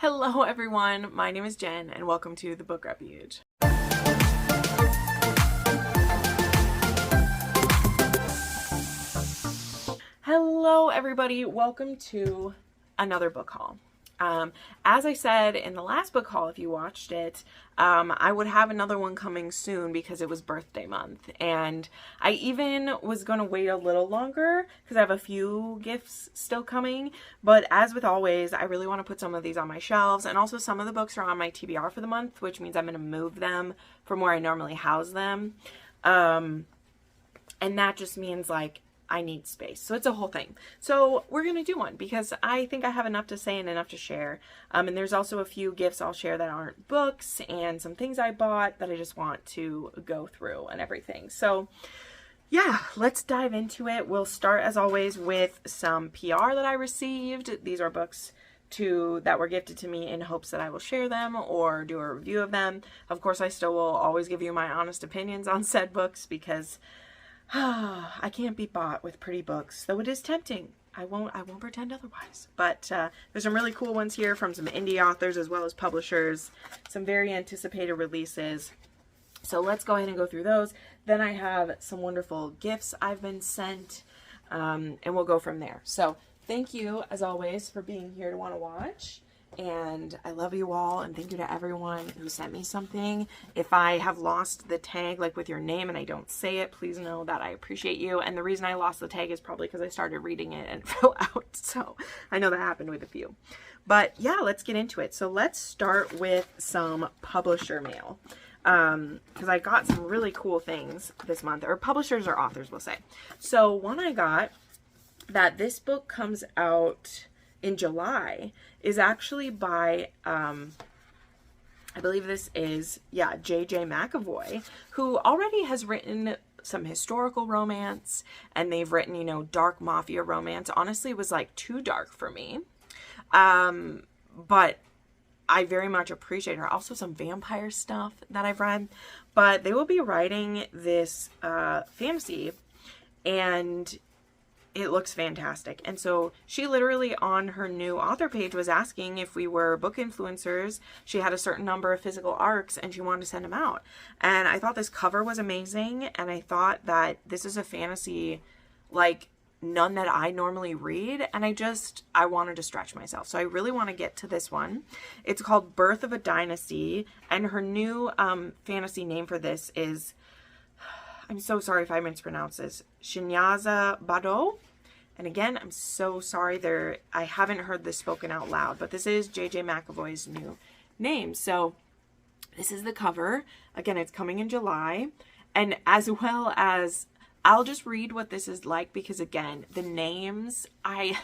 Hello everyone, my name is Jen and welcome to the Book Refuge. Hello everybody, welcome to another book haul. As I said in the last book haul, if you watched it, I would have another one coming soon because it was birthday month. And I even was going to wait a little longer because I have a few gifts still coming. But as with always, I really want to put some of these on my shelves. And also some of the books are on my TBR for the month, which means I'm going to move them from where I normally house them. And that just means like I need space. So it's a whole thing. So we're going to do one because I think I have enough to say and enough to share. And there's also a few gifts I'll share that aren't books and some things I bought that I just want to go through and everything. So yeah, let's dive into it. We'll start as always with some PR that I received. These are books that were gifted to me in hopes that I will share them or do a review of them. Of course, I still will always give you my honest opinions on said books because I can't be bought with pretty books, though it is tempting. I won't pretend otherwise. But there's some really cool ones here from some indie authors as well as publishers. Some very anticipated releases. So let's go ahead and go through those. Then I have some wonderful gifts I've been sent, and we'll go from there. So thank you, as always, for being here to want to watch. And I love you all, and thank you to everyone who sent me something. If I have lost the tag, like with your name, and I don't say it, please know that I appreciate you. And the reason I lost the tag is probably because I started reading it and it fell out. So I know that happened with a few. But yeah, let's get into it. So let's start with some publisher mail. Because I got some really cool things this month, or publishers or authors, we'll say. So one I got that this book comes out in July is actually by, I believe this is, J.J. McAvoy, who already has written some historical romance, and they've written, dark mafia romance. Honestly, it was like too dark for me. But I very much appreciate her. Also some vampire stuff that I've read, but they will be writing this, fantasy, and it looks fantastic. And so she literally on her new author page was asking if we were book influencers. She had a certain number of physical arcs and she wanted to send them out. And I thought this cover was amazing. And I thought that this is a fantasy like none that I normally read. And I wanted to stretch myself. So I really want to get to this one. It's called Birth of a Dynasty. And her new fantasy name for this is, I'm so sorry if I mispronounce this, Shinyaza Bado. And again, I'm so sorry I haven't heard this spoken out loud, but this is J.J. McAvoy's new name. So this is the cover. Again, it's coming in July. And as well as, I'll just read what this is like because again, the names, I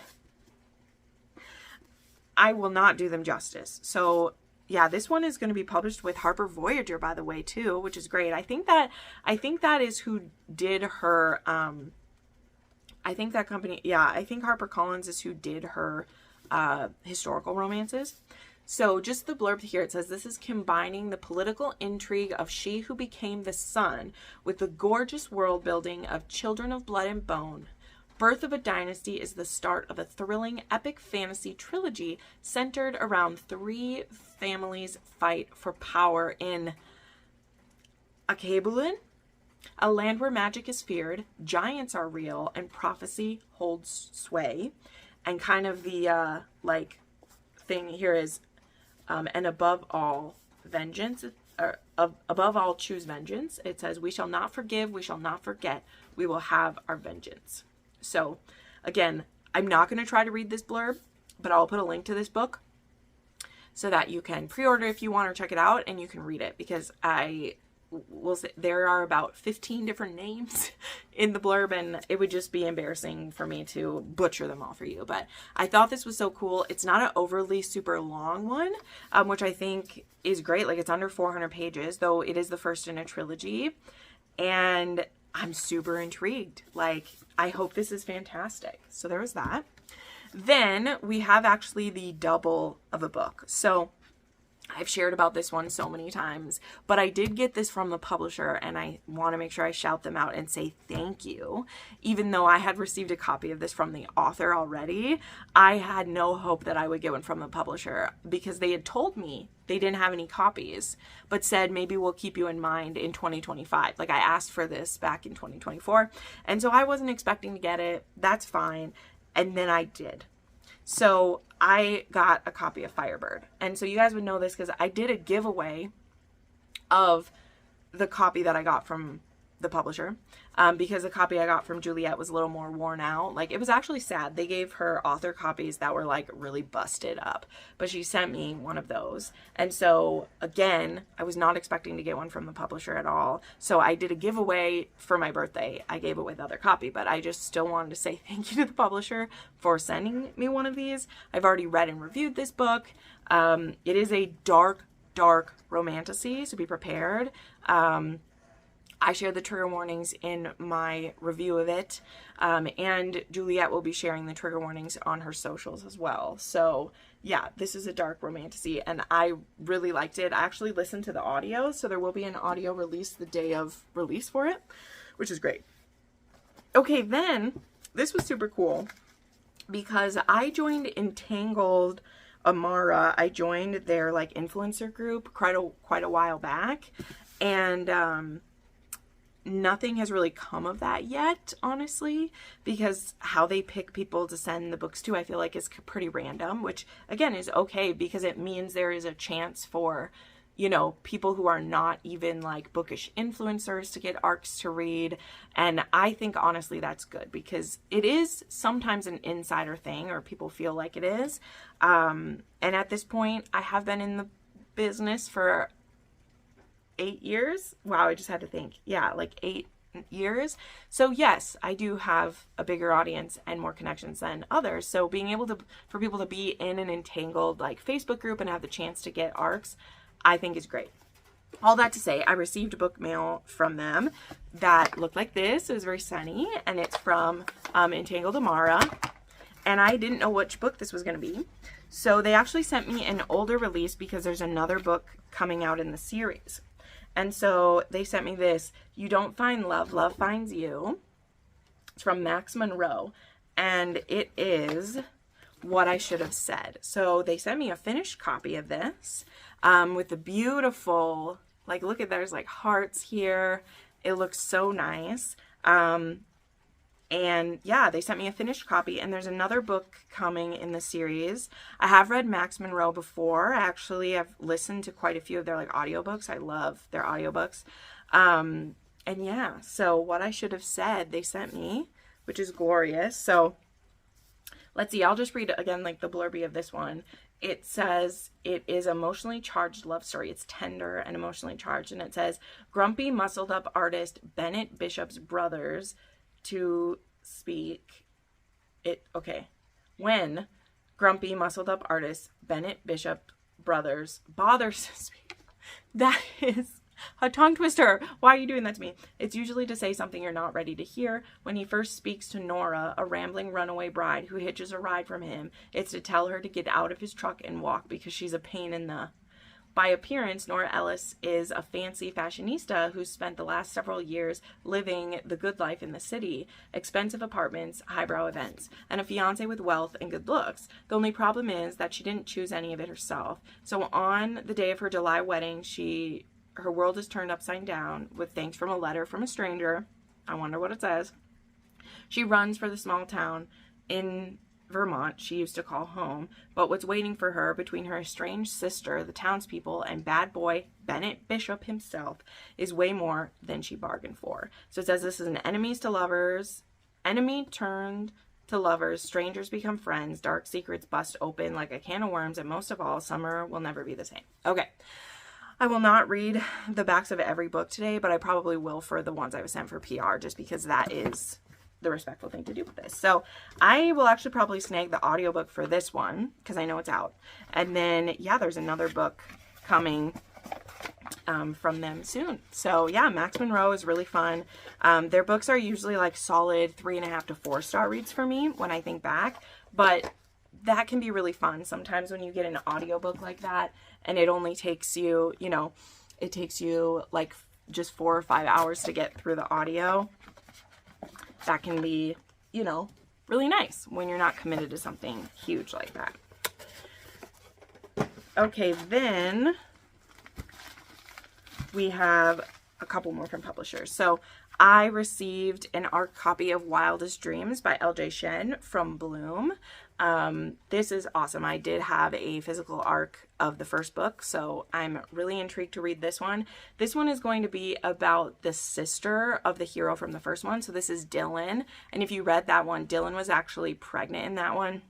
will not do them justice. So yeah, this one is going to be published with Harper Voyager, by the way, too, which is great. I think that is who did her, I think that company, I think HarperCollins is who did her historical romances. So just the blurb here, it says, this is combining the political intrigue of She Who Became the Sun with the gorgeous world building of Children of Blood and Bone. Birth of a Dynasty is the start of a thrilling epic fantasy trilogy centered around three families' fight for power in Akabulin, a land where magic is feared, giants are real, and prophecy holds sway. And kind of the thing here is, and above all, vengeance, or above all, choose vengeance. It says, we shall not forgive, we shall not forget, we will have our vengeance. So again, I'm not going to try to read this blurb, but I'll put a link to this book so that you can pre-order if you want or check it out and you can read it, because I will say there are about 15 different names in the blurb and it would just be embarrassing for me to butcher them all for you. But I thought this was so cool. It's not an overly super long one, which I think is great. Like it's under 400 pages, though it is the first in a trilogy. And I'm super intrigued. Like, I hope this is fantastic. So there was that. Then we have actually the double of a book. So I've shared about this one so many times, but I did get this from the publisher, and I want to make sure I shout them out and say thank you. Even though I had received a copy of this from the author already, I had no hope that I would get one from the publisher because they had told me they didn't have any copies, but said maybe we'll keep you in mind in 2025. Like, I asked for this back in 2024, and so I wasn't expecting to get it. That's fine. And then I did. So I got a copy of Firebird. And so you guys would know this because I did a giveaway of the copy that I got from the publisher, because the copy I got from Juliet was a little more worn out. Like, it was actually sad. They gave her author copies that were like really busted up, but she sent me one of those. And so again, I was not expecting to get one from the publisher at all. So I did a giveaway for my birthday. I gave away the other copy, but I just still wanted to say thank you to the publisher for sending me one of these. I've already read and reviewed this book. It is a dark romantasy, so be prepared. I shared the trigger warnings in my review of it, and Juliet will be sharing the trigger warnings on her socials as well. So yeah, this is a dark romantasy, and I really liked it. I actually listened to the audio, so there will be an audio release the day of release for it, which is great. Okay, then this was super cool because I joined Entangled Amara. I joined their like influencer group quite a while back, and nothing has really come of that yet, honestly, because how they pick people to send the books to, I feel like is pretty random, which again is okay because it means there is a chance for, you know, people who are not even like bookish influencers to get ARCs to read. And I think honestly that's good because it is sometimes an insider thing, or people feel like it is. And at this point, I have been in the business for 8 years. Wow, I just had to think. Yeah, like 8 years. So yes, I do have a bigger audience and more connections than others. So being able to, for people to be in an Entangled like Facebook group and have the chance to get ARCs, I think is great. All that to say, I received book mail from them that looked like this. It was very sunny, and it's from Entangled Amara. And I didn't know which book this was going to be. So they actually sent me an older release because there's another book coming out in the series. And so they sent me this, You Don't Find Love, Love Finds You. It's from Max Monroe. And it is What I Should Have Said. So they sent me a finished copy of this with the beautiful, like, look at, there's like hearts here. It looks so nice. And yeah, they sent me a finished copy, and there's another book coming in the series. I have read Max Monroe before. Actually, I've listened to quite a few of their like audiobooks. I love their audiobooks. And yeah, so What I Should Have Said, they sent me, which is glorious. So let's see, I'll just read again like the blurby of this one. It says it is emotionally charged love story. It's tender and emotionally charged. And it says, grumpy, muscled up artist Bennett Bishop's brothers to speak it. Okay. When grumpy, muscled up artist Bennett Bishop brothers bothers to speak. That is a tongue twister. Why are you doing that to me? It's usually to say something you're not ready to hear. When he first speaks to Nora, a rambling runaway bride who hitches a ride from him, it's to tell her to get out of his truck and walk because she's a pain in the... By appearance, Nora Ellis is a fancy fashionista who spent the last several years living the good life in the city, expensive apartments, highbrow events, and a fiance with wealth and good looks. The only problem is that she didn't choose any of it herself. So on the day of her July wedding, her world is turned upside down with thanks from a letter from a stranger. I wonder what it says. She runs for the small town in Vermont she used to call home, but what's waiting for her between her estranged sister, the townspeople, and bad boy Bennett Bishop himself is way more than she bargained for. So it says this is an enemies to lovers, enemy turned to lovers, strangers become friends, dark secrets bust open like a can of worms, and most of all, summer will never be the same. Okay. I will not read the backs of every book today, but I probably will for the ones I was sent for PR, just because that is the respectful thing to do with this. So I will actually probably snag the audiobook for this one because I know it's out. And then, yeah, there's another book coming from them soon. So yeah, Max Monroe is really fun. Their books are usually like solid 3.5 to 4 star reads for me when I think back, but that can be really fun. Sometimes when you get an audiobook like that and it only takes you, you know, it takes you like just 4 or 5 hours to get through the audio. That can be, you know, really nice when you're not committed to something huge like that. Okay, then we have a couple more from publishers. So I received an ARC copy of Wildest Dreams by L.J. Shen from Bloom. This is awesome. I did have a physical ARC of the first book, so I'm really intrigued to read this one. This one is going to be about the sister of the hero from the first one. So this is Dylan. And if you read that one, Dylan was actually pregnant in that one.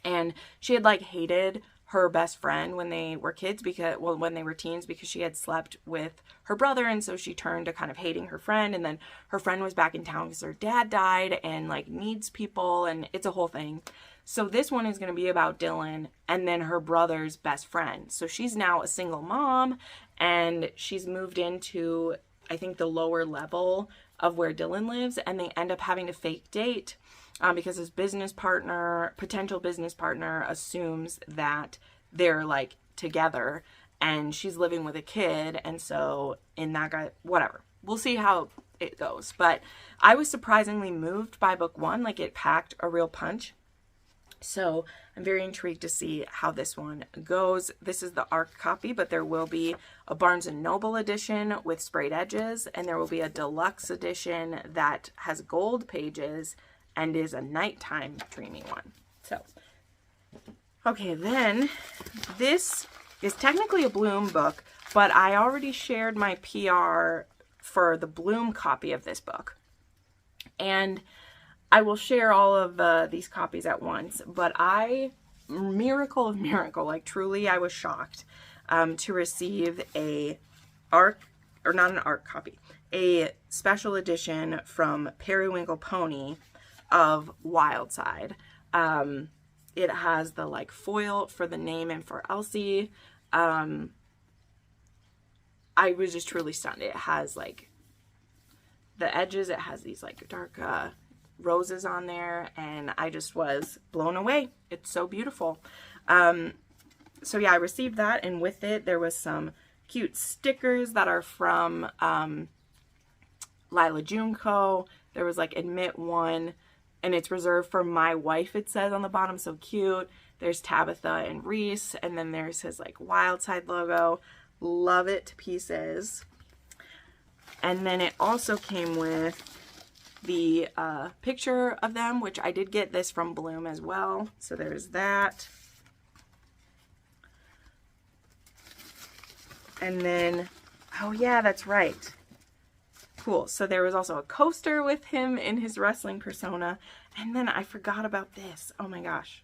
And she had like hated her best friend when they were kids because, well, when they were teens, because she had slept with her brother, and so she turned to kind of hating her friend. And then her friend was back in town because her dad died and like needs people, and it's a whole thing. So this one is going to be about Dylan and then her brother's best friend. So she's now a single mom, and she's moved into, I think, the lower level of where Dylan lives, and they end up having to fake date. Because his potential business partner assumes that they're like together and she's living with a kid. And so in that guy, whatever, we'll see how it goes. But I was surprisingly moved by book one. Like, it packed a real punch. So I'm very intrigued to see how this one goes. This is the ARC copy, but there will be a Barnes & Noble edition with sprayed edges, and there will be a deluxe edition that has gold pages and is a nighttime dreamy one. So, okay, then this is technically a Bloom book, but I already shared my PR for the Bloom copy of this book. And I will share all of these copies at once, but miracle of miracle, like truly I was shocked to receive a special edition from Periwinkle Pony of Wildside. It has the like foil for the name and for Elsie. I was just truly stunned. It has like the edges, it has these like dark roses on there, and I just was blown away. It's so beautiful. So yeah, I received that, and with it there was some cute stickers that are from Lila Junco. There was like admit one, and it's reserved for my wife, it says on the bottom. So cute. There's Tabitha and Reese, and then there's his like Wildside logo. Love it to pieces. And then it also came with the picture of them, which I did get this from Bloom as well. So there's that. And then, oh yeah, that's right. Cool. So there was also a coaster with him in his wrestling persona. And then I forgot about this. Oh my gosh.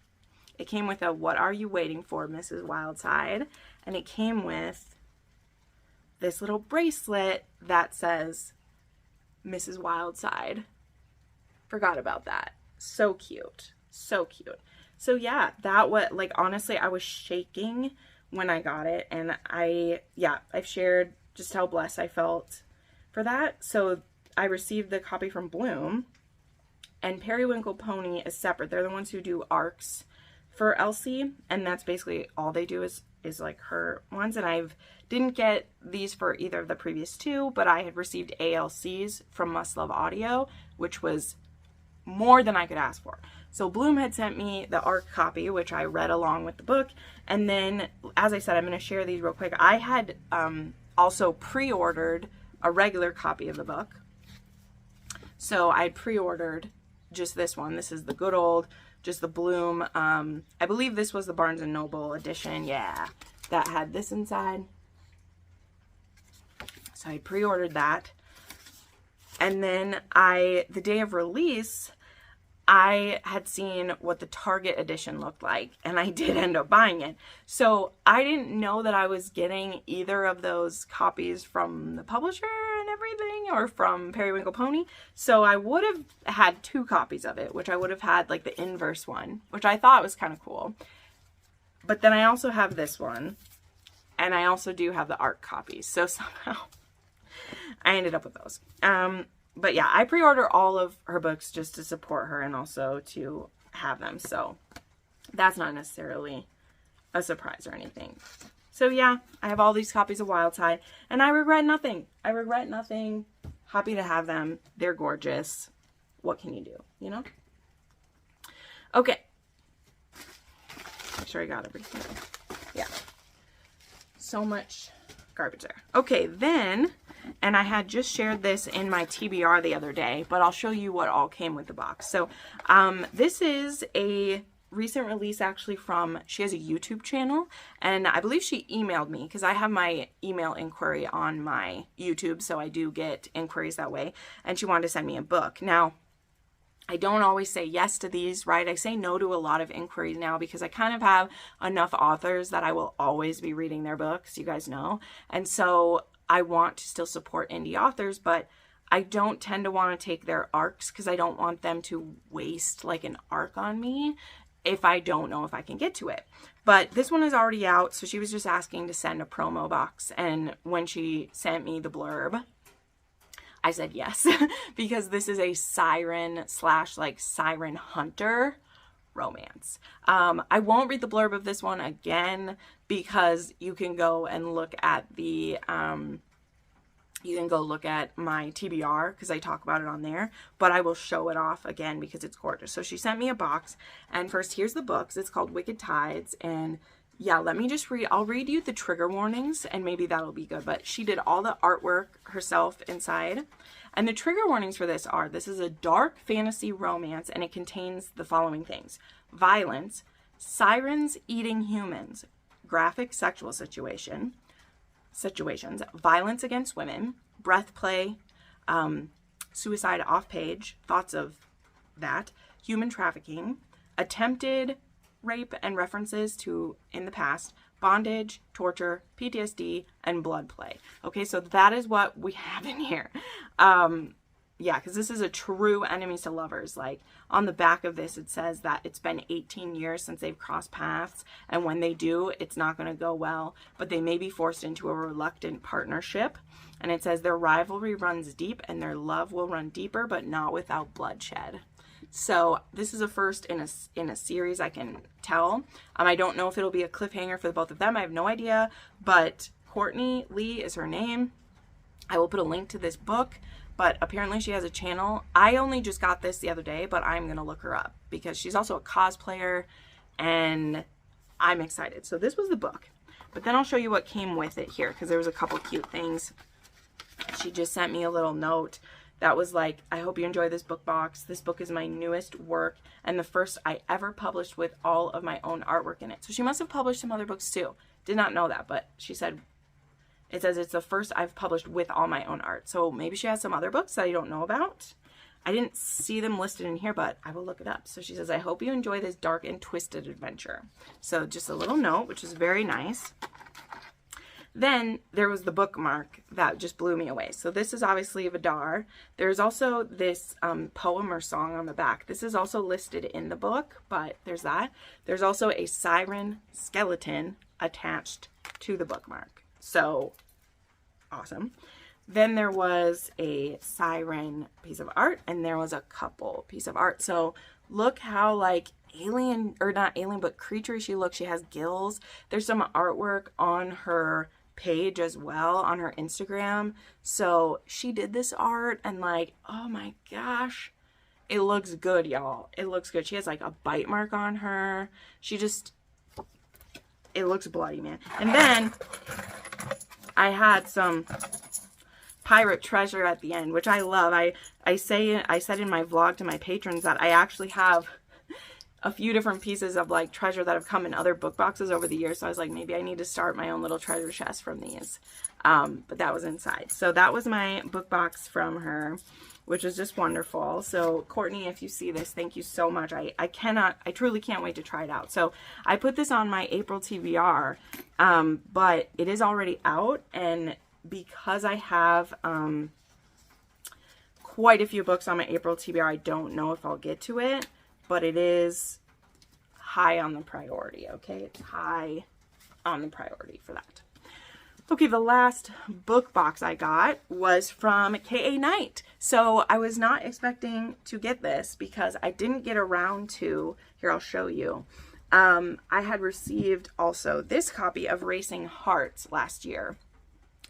It came with a "What Are You Waiting For, Mrs. Wildside?" And it came with this little bracelet that says Mrs. Wildside. Forgot about that. So cute. So cute. So yeah, that was like, honestly, I was shaking when I got it. And I've shared just how blessed I felt for that. So I received the copy from Bloom, and Periwinkle Pony is separate. They're the ones who do ARCs for Elsie, and that's basically all they do is like her ones. And I didn't get these for either of the previous two, but I had received ALCs from Must Love Audio, which was more than I could ask for. So Bloom had sent me the ARC copy, which I read along with the book. And then, as I said, I'm going to share these real quick. I had also pre-ordered a regular copy of the book. So I pre-ordered just this one. This is the good old, just the Bloom. I believe this was the Barnes & Noble edition. Yeah, that had this inside. So I pre-ordered that. And then the day of release, I had seen what the Target edition looked like, and I did end up buying it. So I didn't know that I was getting either of those copies from the publisher and everything, or from Periwinkle Pony. So I would have had 2 copies of it, which I would have had like the inverse one, which I thought was kind of cool. But then I also have this one, and I also do have the ARC copies. So somehow I ended up with those. But yeah, I pre-order all of her books just to support her and also to have them. So that's not necessarily a surprise or anything. So yeah, I have all these copies of Wildside, and I regret nothing. I regret nothing. Happy to have them. They're gorgeous. What can you do, you know? Okay. Make sure I got everything. Yeah. So much garbage there. Okay, then, and I had just shared this in my TBR the other day, but I'll show you what all came with the box. So, this is a recent release actually from, she has a YouTube channel, and I believe she emailed me because I have my email inquiry on my YouTube, so I do get inquiries that way, and she wanted to send me a book. Now, I don't always say yes to these, right? I say no to a lot of inquiries now because I kind of have enough authors that I will always be reading their books, you guys know, and so I want to still support indie authors, but I don't tend to want to take their arcs because I don't want them to waste like an arc on me if I don't know if I can get to it. But this one is already out, so she was just asking to send a promo box, and when she sent me the blurb, I said yes, because this is a siren / like siren hunter romance. I won't read the blurb of this one again because you can go and look at the you can go look at my TBR because I talk about it on there, but I will show it off again because it's gorgeous. So she sent me a box, and first here's the books. It's called Wicked Tides, and yeah, let me just read. I'll read you the trigger warnings and maybe that'll be good, but she did all the artwork herself inside. And the trigger warnings for this are, this is a dark fantasy romance and it contains the following things: violence, sirens eating humans, graphic sexual situations, violence against women, breath play, suicide off page, thoughts of that, human trafficking, attempted rape and references to in the past, bondage, torture, PTSD, and blood play. Okay, so that is what we have in here. Yeah, because this is a true enemies to lovers. Like, on the back of this, it says that it's been 18 years since they've crossed paths, and when they do, it's not going to go well, but they may be forced into a reluctant partnership. And it says their rivalry runs deep, and their love will run deeper, but not without bloodshed. So this is a first in a series, I can tell. I don't know if it'll be a cliffhanger for the both of them. I have no idea, but Courtney, Leigh is her name. I will put a link to this book, but apparently she has a channel. I only just got this the other day, but I'm going to look her up because she's also a cosplayer, and I'm excited. So this was the book, but then I'll show you what came with it here because there was a couple cute things. She just sent me a little note that was like, I hope you enjoy this book box. This book is my newest work and the first I ever published with all of my own artwork in it. So she must have published some other books too. Did not know that, but she said, it says it's the first I've published with all my own art. So maybe she has some other books that I don't know about. I didn't see them listed in here, but I will look it up. So she says, I hope you enjoy this dark and twisted adventure. So just a little note, which is very nice. Then there was the bookmark that just blew me away. So this is obviously Vidar. There's also this poem or song on the back. This is also listed in the book, but there's that. There's also a siren skeleton attached to the bookmark. So awesome. Then there was a siren piece of art, and there was a couple piece of art. So look how like alien, or not alien, but creature she looks. She has gills. There's some artwork on her page as well on her Instagram. So she did this art, and like, oh my gosh, it looks good, y'all. It looks good. She has like a bite mark on her. She just, it looks bloody, man. And then I had some pirate treasure at the end, which I love. I said in my vlog to my patrons that I actually have a few different pieces of like treasure that have come in other book boxes over the years. So I was like, maybe I need to start my own little treasure chest from these. But that was inside. So that was my book box from her, which was just wonderful. So Courtney, if you see this, thank you so much. I truly can't wait to try it out. So I put this on my April TBR, but it is already out. And because I have quite a few books on my April TBR, I don't know if I'll get to it, but it is high on the priority, okay? It's high on the priority for that. Okay, the last book box I got was from K.A. Knight. So I was not expecting to get this because I didn't get around to, here I'll show you, I had received also this copy of Racing Hearts last year,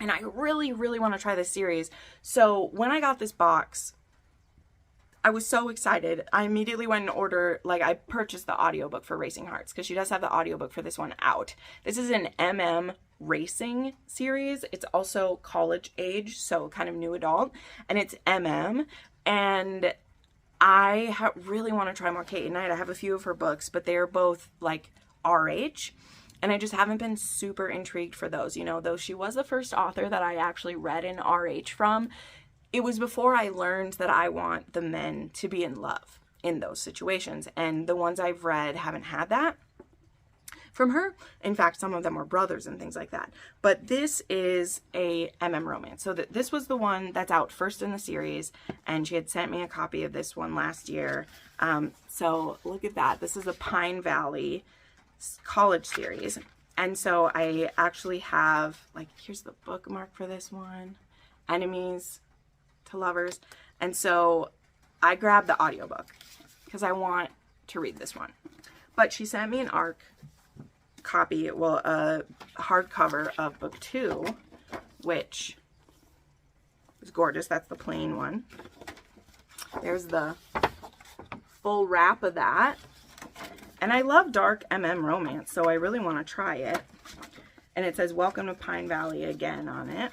and I really, really want to try this series. So when I got this box, I was so excited. I immediately went and ordered, like, I purchased the audiobook for Racing Hearts because she does have the audiobook for this one out. This is an racing series. It's also college age, so kind of new adult, and it's and I really want to try more Kate Knight. I have a few of her books, but they are both like RH, and I just haven't been super intrigued for those, you know, though she was the first author that I actually read in RH from. It was before I learned that I want the men to be in love in those situations, and the ones I've read haven't had that from her. In fact, some of them were brothers and things like that. But this is a romance. So this was the one that's out first in the series, and she had sent me a copy of this one last year. So look at that. This is a Pine Valley college series. And so I actually have, like, here's the bookmark for this one, Enemies to Lovers. And so I grabbed the audiobook because I want to read this one. But she sent me an ARC copy, well, a hardcover of book 2, which is gorgeous. That's the plain one. There's the full wrap of that. And I love dark romance, so I really want to try it. And it says, "Welcome to Pine Valley" again on it.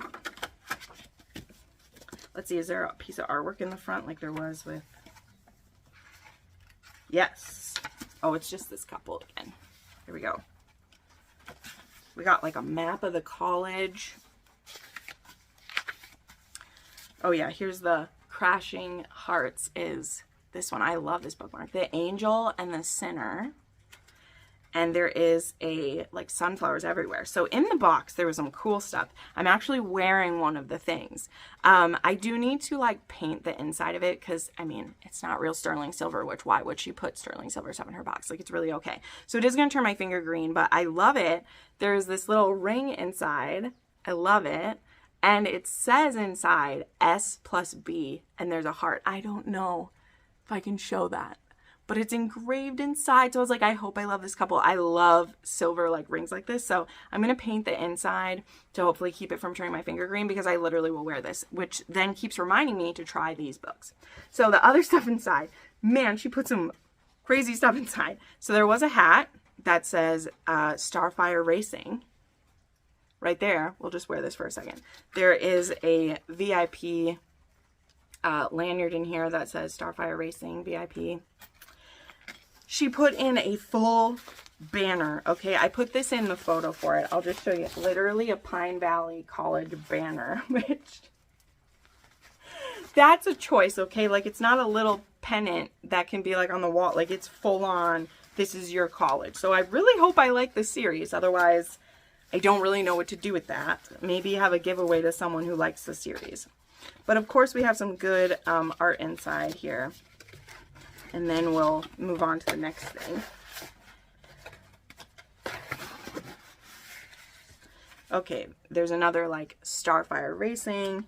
Let's see, is there a piece of artwork in the front like there was with... Yes. Oh, it's just this couple again. Here we go. We got like a map of the college. Oh yeah, here's the Crashing Hearts is this one. I love this bookmark. The Angel and the Sinner. And there is a, like, sunflowers everywhere. So in the box, there was some cool stuff. I'm actually wearing one of the things. I do need to, like, paint the inside of it because, I mean, it's not real sterling silver, which why would she put sterling silver stuff in her box? Like, it's really okay. So it is going to turn my finger green, but I love it. There's this little ring inside. I love it. And it says inside S+B, and there's a heart. I don't know if I can show that, but it's engraved inside. So I was like, I hope I love this couple. I love silver, like, rings like this. So I'm going to paint the inside to hopefully keep it from turning my finger green, because I literally will wear this, which then keeps reminding me to try these books. So the other stuff inside, man, she put some crazy stuff inside. So there was a hat that says Starfire Racing right there. We'll just wear this for a second. There is a VIP lanyard in here that says Starfire Racing VIP. She put in a full banner. Okay, I put this in the photo for it. I'll just show you. Literally a Pine Valley College banner, which that's a choice, okay? Like, it's not a little pennant that can be like on the wall. Like, it's full on, this is your college. So I really hope I like this series. Otherwise, I don't really know what to do with that. Maybe have a giveaway to someone who likes the series. But of course, we have some good art inside here. And then we'll move on to the next thing. Okay, there's another, like, Starfire Racing,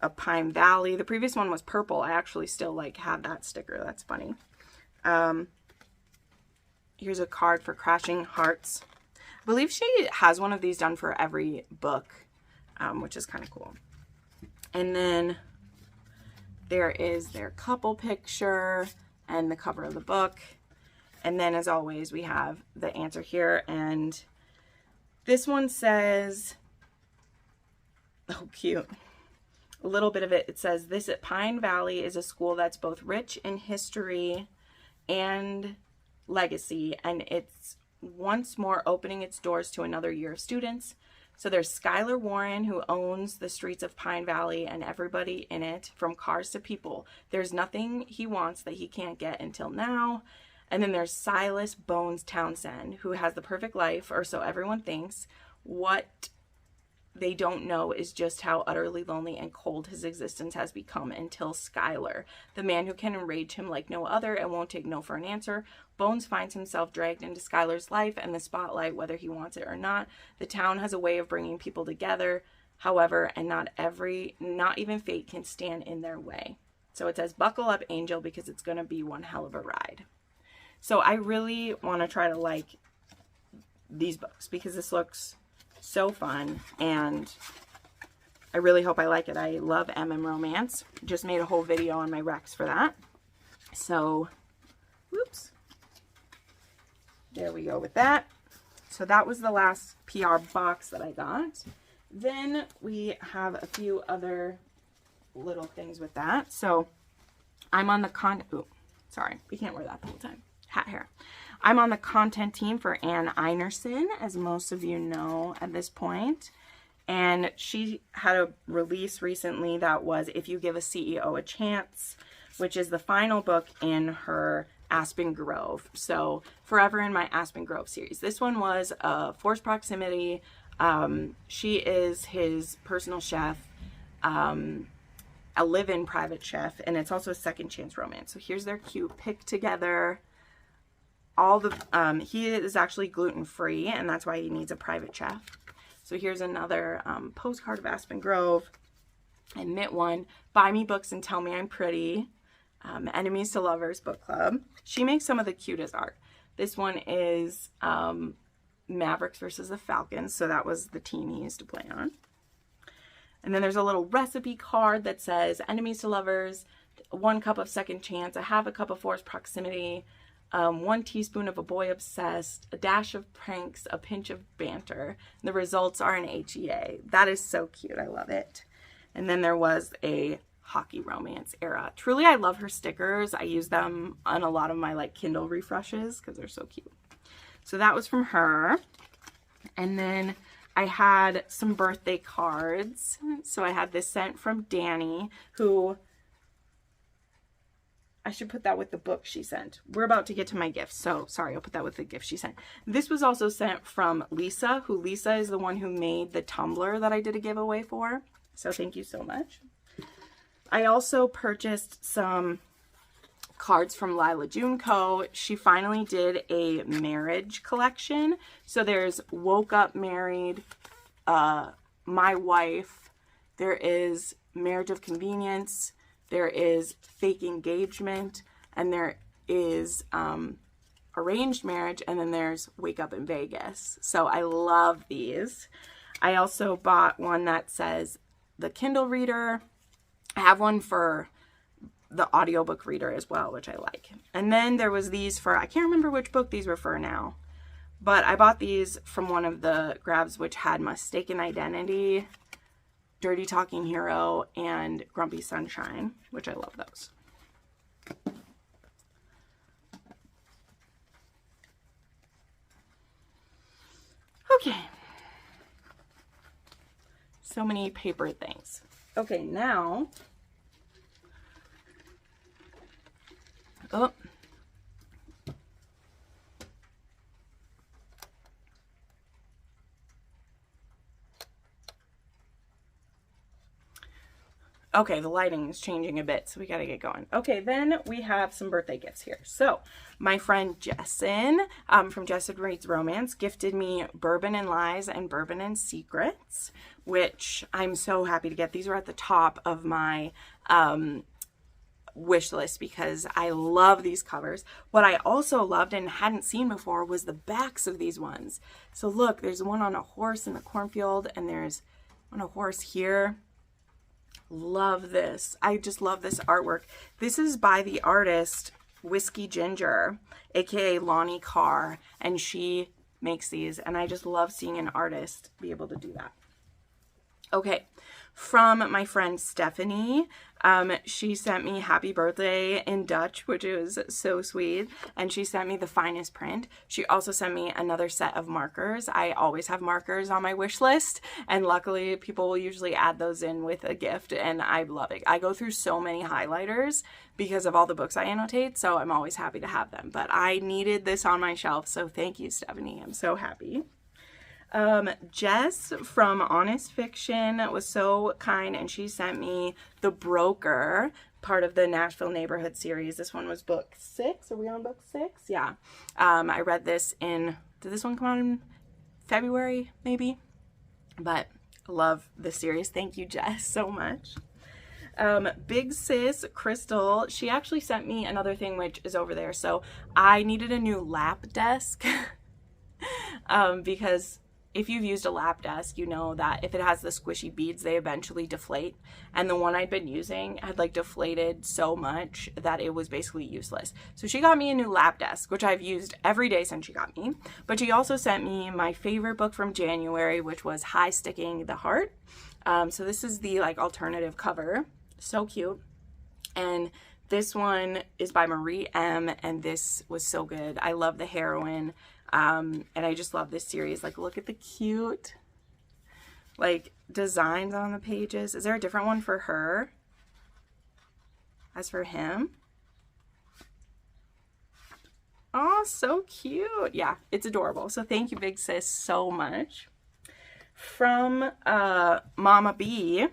a Pine Valley. The previous one was purple. I actually still, like, have that sticker. That's funny. Here's a card for Crashing Hearts. I believe she has one of these done for every book, which is kind of cool. And then there is their couple picture and the cover of the book. And then, as always, we have the answer here. And this one says, oh, cute. A little bit of it, it says, "This at Pine Valley is a school that's both rich in history and legacy, and it's once more opening its doors to another year of students. So there's Skylar Warren, who owns the streets of Pine Valley and everybody in it, from cars to people. There's nothing he wants that he can't get until now. And then there's Silas Bones Townsend, who has the perfect life, or so everyone thinks. What they don't know is just how utterly lonely and cold his existence has become until Skylar, the man who can enrage him like no other and won't take no for an answer. Bones finds himself dragged into Skylar's life and the spotlight, whether he wants it or not. The town has a way of bringing people together, however, and not even fate can stand in their way." So it says, "Buckle up, Angel, because it's going to be one hell of a ride." So I really want to try to like these books because this looks so fun, and I really hope I like it. I love MM romance. Just made a whole video on my recs for that. So, whoops. There we go with that. So that was the last PR box that I got. Then we have a few other little things with that. So I'm on the sorry, we can't wear that the whole time. Hat hair. I'm on the content team for Ann Einerson, as most of you know at this point. And she had a release recently that was If You Give a CEO a Chance, which is the final book in her Aspen Grove. So forever in my Aspen Grove series. This one was Forced Proximity. She is his personal chef, a live-in private chef, and it's also a second chance romance. So here's their cute pic together. All the he is actually gluten-free, and that's why he needs a private chef. So here's another postcard of Aspen Grove. And knit one, Buy Me Books and Tell Me I'm Pretty. Enemies to Lovers book club. She makes some of the cutest art. This one is Mavericks versus the Falcons. So that was the team he used to play on. And then there's a little recipe card that says Enemies to Lovers, 1 cup of Second Chance, a half a cup of Forced Proximity, 1 teaspoon of A Boy Obsessed, a dash of pranks, a pinch of banter. The results are an HEA. That is so cute. I love it. And then there was a hockey romance era. Truly, I love her stickers. I use them on a lot of my like Kindle refreshes because they're so cute. So that was from her. And then I had some birthday cards. So I had this sent from Danny, who I should put that with the book she sent. We're about to get to my gifts, so sorry, I'll put that with the gift she sent. This was also sent from Lisa, Lisa is the one who made the tumbler that I did a giveaway for. So thank you so much. I also purchased some cards from Lila Junco. She finally did a marriage collection. So there's Woke Up Married, My Wife, there is Marriage of Convenience, there is Fake Engagement, and there is Arranged Marriage, and then there's Wake Up in Vegas. So I love these. I also bought one that says the Kindle Reader. I have one for the audiobook reader as well, which I like. And then there was these for, I can't remember which book these were for now, but I bought these from one of the grabs which had Mistaken Identity, Dirty Talking Hero, and Grumpy Sunshine, which I love those. Okay. So many paper things. Okay, now, oh, okay, the lighting is changing a bit, so we gotta get going. Okay, then we have some birthday gifts here. So, my friend Jessin from Jessin Reads Romance gifted me Bourbon and Lies and Bourbon and Secrets, which I'm so happy to get. These were at the top of my wish list because I love these covers. What I also loved and hadn't seen before was the backs of these ones. So look, there's one on a horse in the cornfield, and there's on a horse here. Love this. I just love this artwork. This is by the artist Whiskey Ginger, aka Lonnie Carr, and she makes these, and I just love seeing an artist be able to do that. Okay, from my friend Stephanie, she sent me Happy Birthday in Dutch, which is so sweet, and she sent me The Finest Print. She also sent me another set of markers. I always have markers on my wish list, and luckily people will usually add those in with a gift, and I love it. I go through so many highlighters because of all the books I annotate, so I'm always happy to have them, but I needed this on my shelf, so thank you, Stephanie. I'm so happy. Jess from Honest Fiction was so kind, and she sent me The Broker, part of the Nashville Neighborhood series. This one was book 6. Are we on book 6? Yeah. I read this did this one come out in February, maybe? But I love this series. Thank you, Jess, so much. Big sis Crystal, she actually sent me another thing which is over there. So I needed a new lap desk because if you've used a lap desk, you know that if it has the squishy beads, they eventually deflate. And the one I'd been using had like deflated so much that it was basically useless. So she got me a new lap desk, which I've used every day since she got me. But she also sent me my favorite book from January, which was High Sticking the Heart. So this is the like alternative cover. So cute. And this one is by Marie M. And this was so good. I love the heroine. And I just love this series. Like, look at the cute, like, designs on the pages. Is there a different one for her as for him? Oh, so cute. Yeah, it's adorable. So thank you, big sis, so much. From Mama B,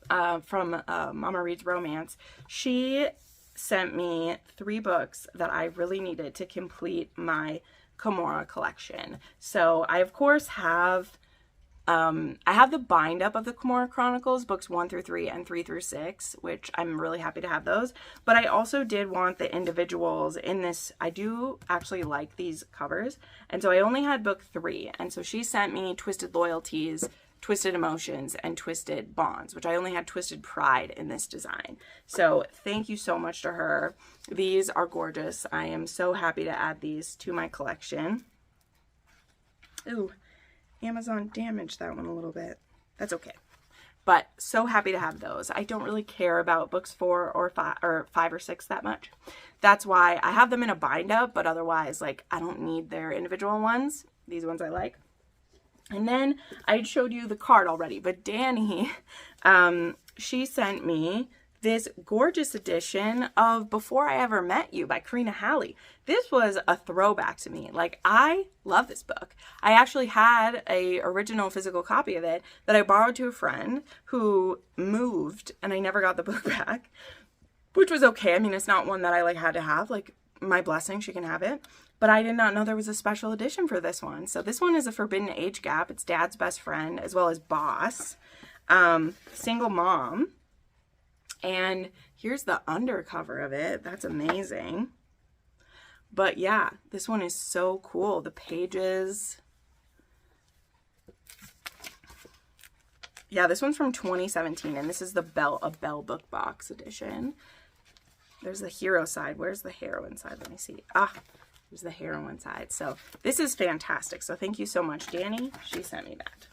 from Mama Reads Romance, she sent me 3 books that I really needed to complete my Kimura collection. So I of course have I have the bind up of the Kimura Chronicles, books 1 through 3 and 3 through 6, which I'm really happy to have those. But I also did want the individuals in this. I do actually like these covers. And so I only had book 3. And so she sent me Twisted Loyalties, Twisted Emotions, and Twisted Bonds, which I only had Twisted Pride in this design. So thank you so much to her. These are gorgeous. I am so happy to add these to my collection. Ooh, Amazon damaged that one a little bit. That's okay. But so happy to have those. I don't really care about books 4 or 5 or 6 that much. That's why I have them in a bind up, but otherwise, like, I don't need their individual ones. These ones I like. And then I showed you the card already, but Danny, she sent me this gorgeous edition of Before I Ever Met You by Karina Halley. This was a throwback to me. Like, I love this book. I actually had a original physical copy of it that I borrowed to a friend who moved, and I never got the book back, which was okay. I mean, it's not one that I like had to have. Like, my blessing, she can have it. But I did not know there was a special edition for this one. So this one is a forbidden age gap. It's Dad's Best Friend as well as Boss. Single Mom. And here's the undercover of it. That's amazing. But yeah, this one is so cool. The pages. Yeah, this one's from 2017. And this is the Belle Book Box edition. There's the hero side. Where's the heroine side? Let me see. Ah, there's the heroine side. So this is fantastic. So thank you so much, Danny. She sent me that.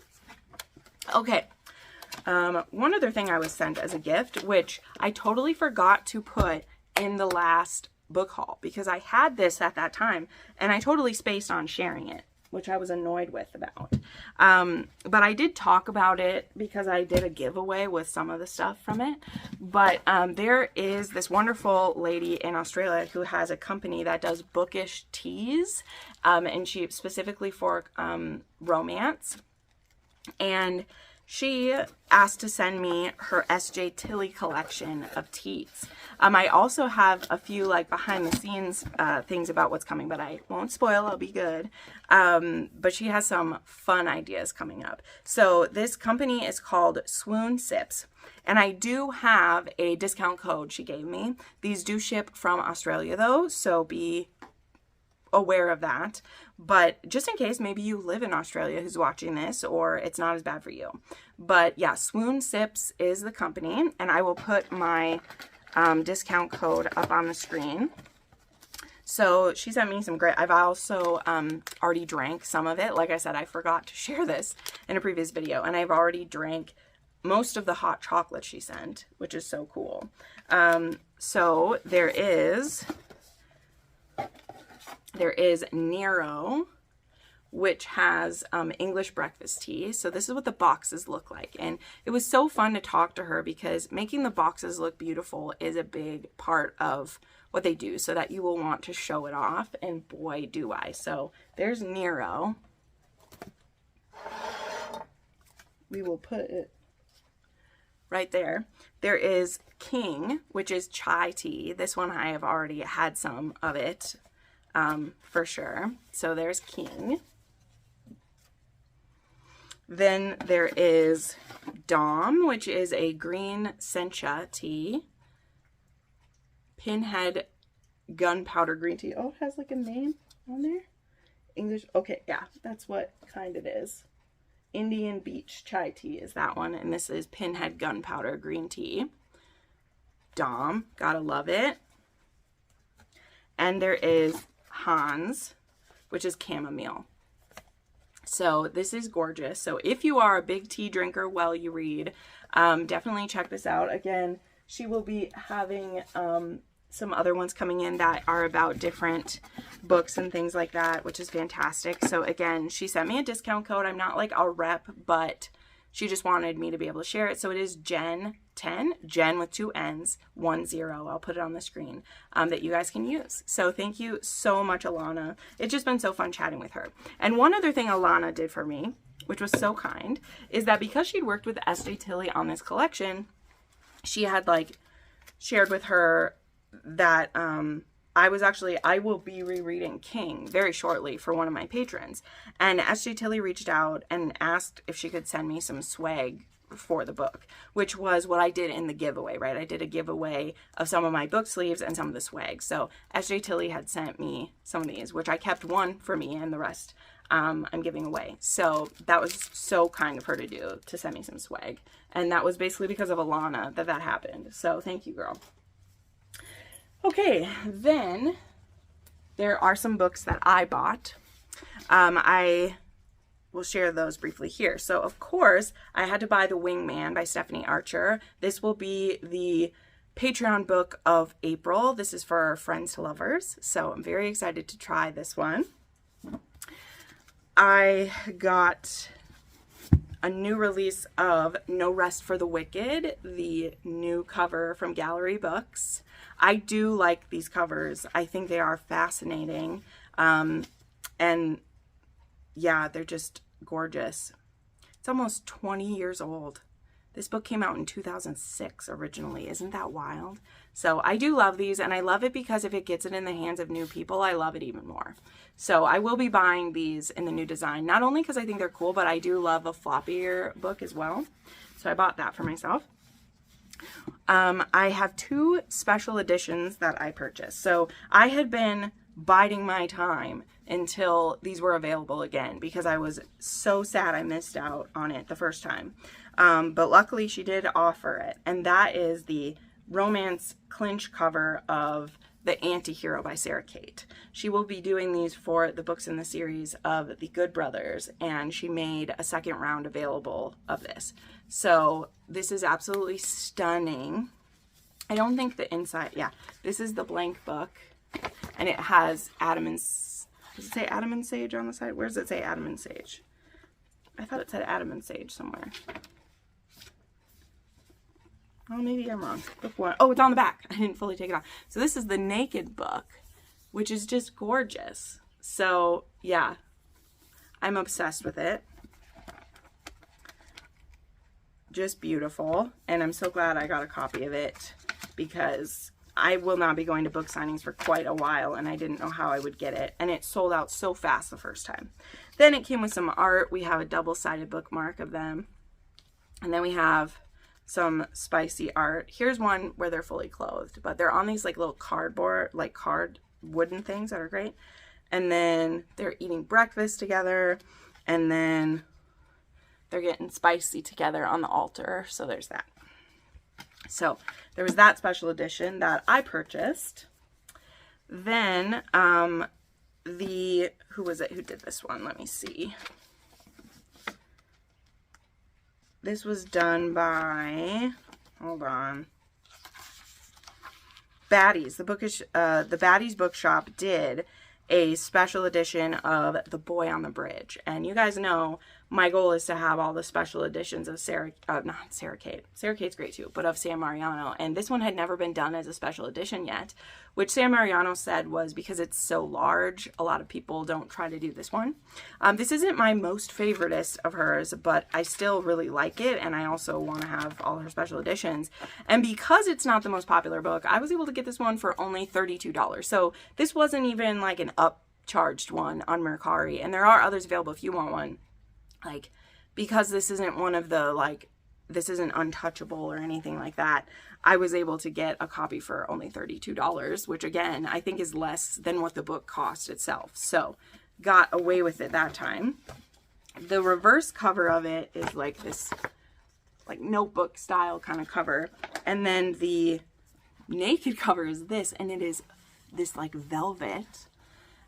Okay. One other thing I was sent as a gift, which I totally forgot to put in the last book haul because I had this at that time and I totally spaced on sharing it, which I was annoyed with about. But I did talk about it because I did a giveaway with some of the stuff from it. But there is this wonderful lady in Australia who has a company that does bookish teas, and she specifically for romance. And she asked to send me her S.J. Tilley collection of teas. I also have a few like behind the scenes things about what's coming, but I won't spoil. I'll be good. But she has some fun ideas coming up. So this company is called Swoon Sips. And I do have a discount code she gave me. These do ship from Australia though, so be aware of that. But just in case maybe you live in Australia who's watching this or it's not as bad for you. But yeah, Swoon Sips is the company, and I will put my discount code up on the screen. So she sent me some great, I've also already drank some of it. Like I said, I forgot to share this in a previous video, and I've already drank most of the hot chocolate she sent, which is so cool. So there is Nero, which has English breakfast tea. So this is what the boxes look like. And it was so fun to talk to her because making the boxes look beautiful is a big part of what they do so that you will want to show it off. And boy, do I. So there's Nero. We will put it right there. There is King, which is chai tea. This one I have already had some of it. For sure. So there's King. Then there is Dom, which is a green sencha tea. Pinhead gunpowder green tea. Oh, it has like a name on there. English. Okay, yeah, that's what kind it is. Indian beach chai tea is that one. And this is Pinhead gunpowder green tea. Dom, gotta love it. And there is Hans, which is chamomile. So this is gorgeous. So if you are a big tea drinker while you read, definitely check this out. Again, she will be having some other ones coming in that are about different books and things like that, which is fantastic. So again, she sent me a discount code. I'm not like a rep, but she just wanted me to be able to share it. So it is Jenn 10, Jenn with 2 N's, 10. I'll put it on the screen that you guys can use. So thank you so much, Alana. It's just been so fun chatting with her. And one other thing Alana did for me, which was so kind, is that because she'd worked with S.J. Tilley on this collection, she had like shared with her that I will be rereading King very shortly for one of my patrons. And S.J. Tilley reached out and asked if she could send me some swag for the book, which was what I did in the giveaway, right? I did a giveaway of some of my book sleeves and some of the swag. So S.J. Tilley had sent me some of these, which I kept one for me and the rest I'm giving away. So that was so kind of her to do, to send me some swag. And that was basically because of Alana that happened. So thank you, girl. Okay, then there are some books that I bought. I will share those briefly here. So, of course, I had to buy The Wingman by Stephanie Archer. This will be the Patreon book of April. This is for friends to lovers. So, I'm very excited to try this one. I got a new release of No Rest for the Wicked, the new cover from Gallery Books. I do like these covers. I think they are fascinating. And yeah, they're just gorgeous. It's almost 20 years old. This book came out in 2006 originally. Isn't that wild? So I do love these, and I love it because if it gets it in the hands of new people, I love it even more. So I will be buying these in the new design, not only because I think they're cool, but I do love a floppier book as well. So I bought that for myself. I have 2 special editions that I purchased. So I had been biding my time until these were available again because I was so sad I missed out on it the first time. But luckily she did offer it, and that is the romance clinch cover of The Antihero by Sarah Kate. She will be doing these for the books in the series of The Good Brothers, and she made a second round available of this. So this is absolutely stunning. I don't think the inside, yeah, this is the blank book, and it has Adam and, does it say Adam and Sage on the side? Where does it say Adam and Sage? I thought it said Adam and Sage somewhere. Oh, maybe I'm wrong. Book 1. Oh, it's on the back. I didn't fully take it off. So this is the naked book, which is just gorgeous. So yeah, I'm obsessed with it. Just beautiful. And I'm so glad I got a copy of it because I will not be going to book signings for quite a while, and I didn't know how I would get it. And it sold out so fast the first time. Then it came with some art. We have a double-sided bookmark of them. And then we have some spicy art. Here's one where they're fully clothed, but they're on these like little cardboard, like card wooden things that are great. And then they're eating breakfast together, and then they're getting spicy together on the altar. So there's that. So there was that special edition that I purchased. Then who was it who did this one? Let me see. This was done by, hold on, Baddies. The Baddies Bookshop did a special edition of The Boy on the Bridge. And you guys know my goal is to have all the special editions of not Sarah Kate. Sarah Kate's great too, but of Sam Mariano. And this one had never been done as a special edition yet, which Sam Mariano said was because it's so large, a lot of people don't try to do this one. This isn't my most favoritist of hers, but I still really like it, and I also want to have all her special editions. And because it's not the most popular book, I was able to get this one for only $32. So this wasn't even like an upcharged one on Mercari, and there are others available if you want one. Like, because this isn't one of the like this isn't untouchable or anything like that. I was able to get a copy for only $32, which again, I think is less than what the book cost itself. So got away with it that time. The reverse cover of it is like this like notebook style kind of cover. And then the naked cover is this, and it is this like velvet.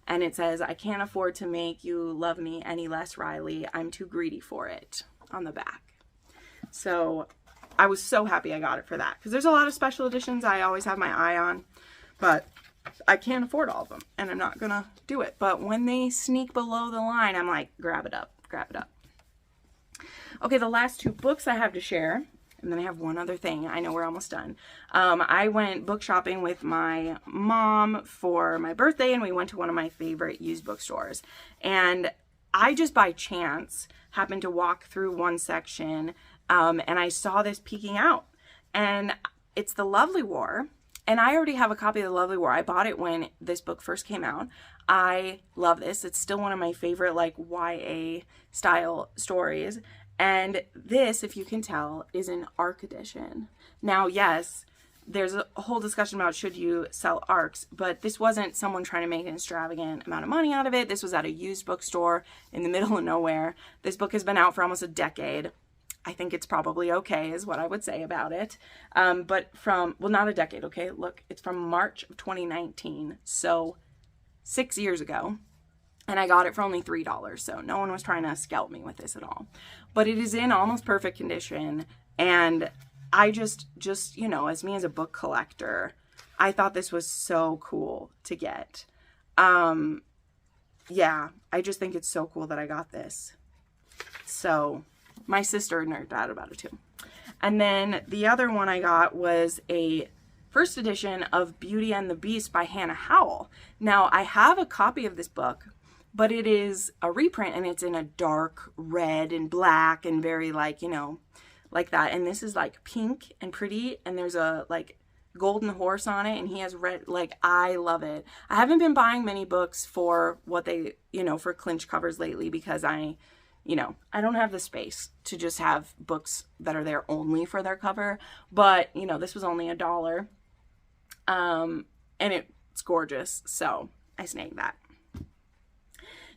And it says, "I can't afford to make you love me any less, Riley. I'm too greedy for it," on the back. So I was so happy I got it for that, because there's a lot of special editions I always have my eye on, but I can't afford all of them, and I'm not gonna do it. But when they sneak below the line, I'm like, grab it up, grab it up. Okay, the last 2 books I have to share, and then I have one other thing. I know we're almost done. I went book shopping with my mom for my birthday, and we went to one of my favorite used bookstores. And I just by chance happened to walk through one section, and I saw this peeking out. And it's The Lovely War. And I already have a copy of The Lovely War. I bought it when this book first came out. I love this. It's still one of my favorite like YA style stories. And this, if you can tell, is an ARC edition. Now, yes, there's a whole discussion about should you sell ARCs, but this wasn't someone trying to make an extravagant amount of money out of it. This was at a used bookstore in the middle of nowhere. This book has been out for almost a decade. I think it's probably okay, is what I would say about it. But well, not a decade, okay? Look, it's from March of 2019, so 6 years ago. And I got it for only $3, so no one was trying to scalp me with this at all. But it is in almost perfect condition, and I just you know, as me as a book collector, I thought this was so cool to get. Yeah, I just think it's so cool that I got this. So my sister nerded out about it too. And then the other one I got was a first edition of Beauty and the Beast by Hannah Howell. Now, I have a copy of this book, but it is a reprint, and it's in a dark red and black and very like, you know, like that. And this is like pink and pretty, and there's a like golden horse on it, and he has red. Like, I love it. I haven't been buying many books for what they, you know, for clinch covers lately, because you know, I don't have the space to just have books that are there only for their cover. But, you know, this was only $1. And it's gorgeous, so I snagged that.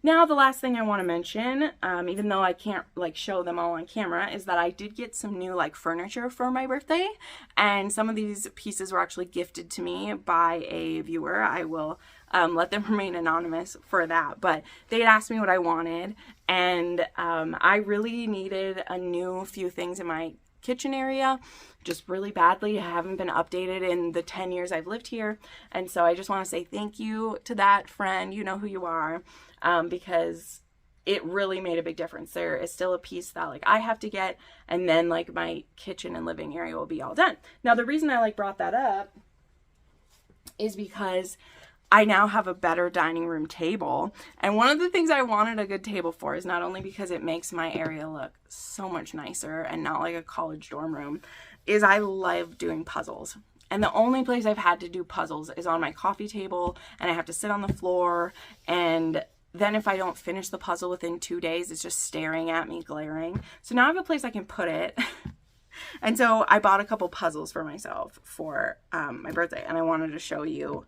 Now, the last thing I want to mention, even though I can't like show them all on camera, is that I did get some new like furniture for my birthday, and some of these pieces were actually gifted to me by a viewer. I will let them remain anonymous for that, but they had asked me what I wanted, and I really needed a new few things in my kitchen area, just really badly. I haven't been updated in the 10 years I've lived here, and so I just want to say thank you to that friend, you know who you are, because it really made a big difference. There is still a piece that like I have to get, and then like my kitchen and living area will be all done. Now, the reason I like brought that up is because I now have a better dining room table. And one of the things I wanted a good table for is not only because it makes my area look so much nicer and not like a college dorm room, is I love doing puzzles. And the only place I've had to do puzzles is on my coffee table, and I have to sit on the floor, and then if I don't finish the puzzle within 2 days, it's just staring at me, glaring. So now I have a place I can put it. And so I bought a couple puzzles for myself for my birthday, and I wanted to show you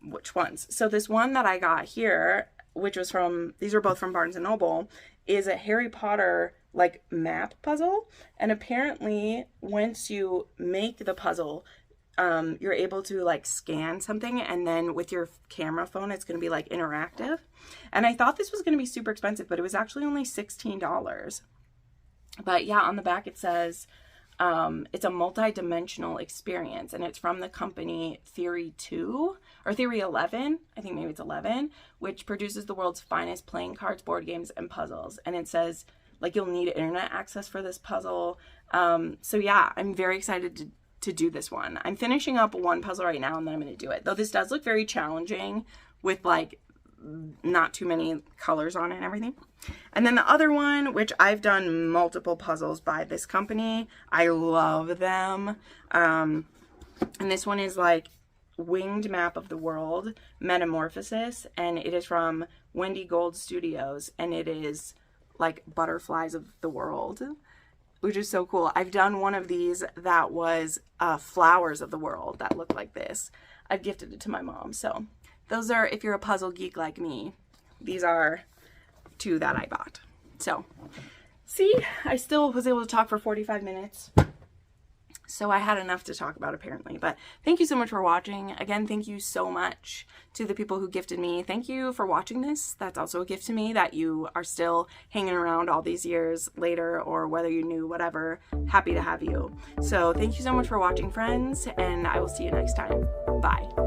which ones. So this one that I got here, which was from, these are both from Barnes & Noble, is a Harry Potter like map puzzle. And apparently once you make the puzzle, you're able to like scan something, and then with your camera phone, it's going to be like interactive. And I thought this was going to be super expensive, but it was actually only $16. But yeah, on the back it says, it's a multi-dimensional experience, and it's from the company Theory 2 or Theory 11. I think maybe it's 11, which produces the world's finest playing cards, board games, and puzzles. And it says like you'll need internet access for this puzzle. So yeah, I'm very excited to do this one. I'm finishing up one puzzle right now, and then I'm going to do it. Though this does look very challenging with like not too many colors on it and everything. And then the other one, which I've done multiple puzzles by this company. I love them. And this one is like Winged Map of the World, Metamorphosis, and it is from Wendy Gold Studios, and it is like butterflies of the world. which is so cool. I've done one of these that was Flowers of the World that looked like this. I've gifted it to my mom. So those are, if you're a puzzle geek like me, these are 2 that I bought. So see, I still was able to talk for 45 minutes. So I had enough to talk about apparently. But thank you so much for watching. Again, thank you so much to the people who gifted me. Thank you for watching this. That's also a gift to me, that you are still hanging around all these years later, or whether you knew, whatever. Happy to have you. So thank you so much for watching, friends, and I will see you next time. Bye.